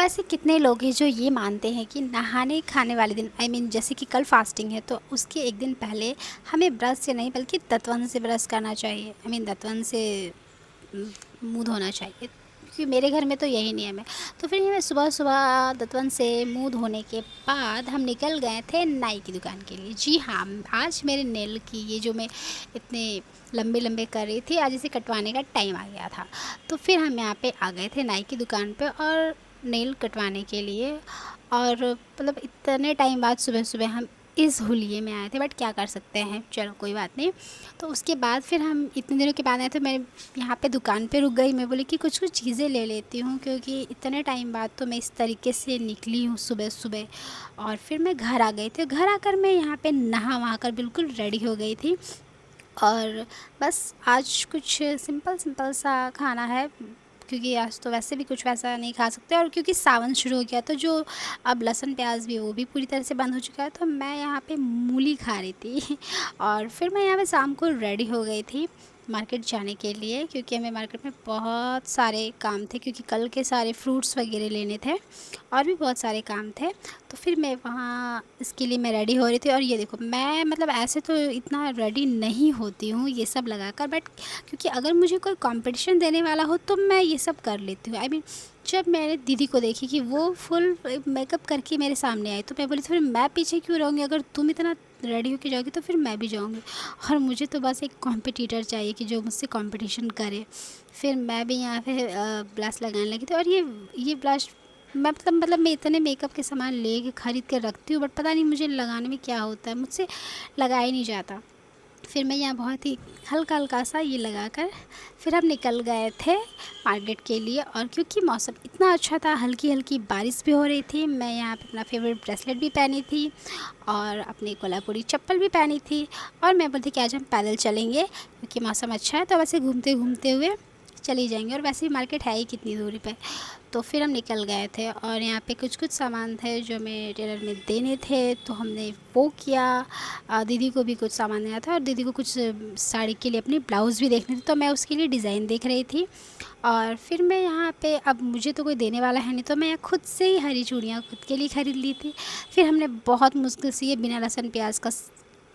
ऐसे कितने लोग हैं जो ये मानते हैं कि नहाने खाने वाले दिन जैसे कि कल फास्टिंग है तो उसके एक दिन पहले हमें ब्रश से नहीं बल्कि दतवन से ब्रश करना चाहिए। दतवन से उम, मुँह धोना चाहिए, क्योंकि मेरे घर में तो यही नियम है। तो फिर हमें सुबह-सुबह दतवन से मुँह धोने के बाद हम निकल गए थे नाई की दुकान के लिए। जी हाँ, आज मेरे नेल की ये जो मैं इतने लंबे-लंबे कर रही थी, आज इसे कटवाने का टाइम आ गया था। तो फिर हम यहाँ पे आ गए थे नाई की दुकान पे और नेल कटवाने के लिए। और मतलब इतने टाइम बाद सुबह-सुबह हम इस हुलिये में आए थे, बट क्या कर सकते हैं, चलो कोई बात नहीं। तो उसके बाद फिर हम इतने दिनों के बाद आए तो मैं यहाँ पे दुकान पे रुक गई। मैं बोली कि कुछ-कुछ चीज़ें ले लेती हूँ, क्योंकि इतने टाइम बाद तो मैं इस तरीके से निकली हूँ सुबह-सुबह। और फिर मैं घर आ गई थी। घर आकर मैं यहाँ पे नहा-वहा कर बिल्कुल रेडी हो गई थी। और बस आज कुछ सिंपल सा खाना है, क्योंकि आज तो वैसे भी कुछ वैसा नहीं खा सकते, और क्योंकि सावन शुरू हो गया तो जो अब लहसुन प्याज भी वो भी पूरी तरह से बंद हो चुका है, तो मैं यहाँ पे मूली खा रही थी। और फिर मैं यहाँ पे शाम को रेडी हो गई थी मार्केट जाने के लिए, क्योंकि हमें मार्केट में बहुत सारे काम थे, क्योंकि कल के सारे फ्रूट्स वगैरह लेने थे और भी बहुत सारे काम थे। तो फिर मैं वहाँ इसके लिए मैं रेडी हो रही थी। और ये देखो, मैं मतलब ऐसे तो इतना रेडी नहीं होती हूँ ये सब लगाकर, बट क्योंकि अगर मुझे कोई कंपटीशन देने वाला हो तो मैं ये सब कर लेती हूँ। जब मैंने दीदी को देखी कि वो फुल मेकअप करके मेरे सामने आई, तो मैं बोली, तो फिर मैं पीछे क्यों रहूँगी? अगर तुम इतना रेडी होके जाओगी तो फिर मैं भी जाऊँगी। और मुझे तो बस एक कॉम्पिटिटर चाहिए कि जो मुझसे कंपटीशन करे। फिर मैं भी यहाँ पे ब्लश लगाने लगी थी। और ये ब्लश मैं मतलब मैं इतने मेकअप के सामान लेके खरीद के रखती हूँ, बट पता नहीं मुझे लगाने में क्या होता है, मुझसे लगाया ही नहीं जाता। फिर मैं यहाँ बहुत ही हल्का-हल्का सा ये लगाकर फिर हम निकल गए थे मार्केट के लिए। और क्योंकि मौसम इतना अच्छा था, हल्की-हल्की बारिश भी हो रही थी, मैं यहाँ पे अपना फ़ेवरेट ब्रेसलेट भी पहनी थी और अपनी कोल्हापुरी चप्पल भी पहनी थी। और मैं बोलती कि आज हम पैदल चलेंगे, क्योंकि मौसम अच्छा है तो वैसे घूमते-घूमते हुए चली जाएँगे, और वैसे भी मार्केट है ही कितनी दूरी पे। तो फिर हम निकल गए थे और यहाँ पे कुछ-कुछ सामान थे जो मैं टेलर में देने थे, तो हमने वो किया। दीदी को भी कुछ सामान देना था और दीदी को कुछ साड़ी के लिए अपनी ब्लाउज़ भी देखने थे, तो मैं उसके लिए डिज़ाइन देख रही थी। और फिर मैं यहाँ पे, अब मुझे तो कोई देने वाला है नहीं, तो मैं खुद से ही हरी चूड़ियाँ खुद के लिए ख़रीद ली थी। फिर हमने बहुत मुश्किल से ये बिना लहसुन प्याज का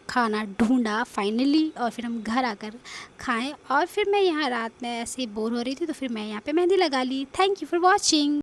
खाना ढूँढा फाइनली, और फिर हम घर आकर खाएँ। और फिर मैं यहाँ रात में ऐसे ही बोर हो रही थी, तो फिर मैं यहाँ पे मेहंदी लगा ली। Thank you for watching.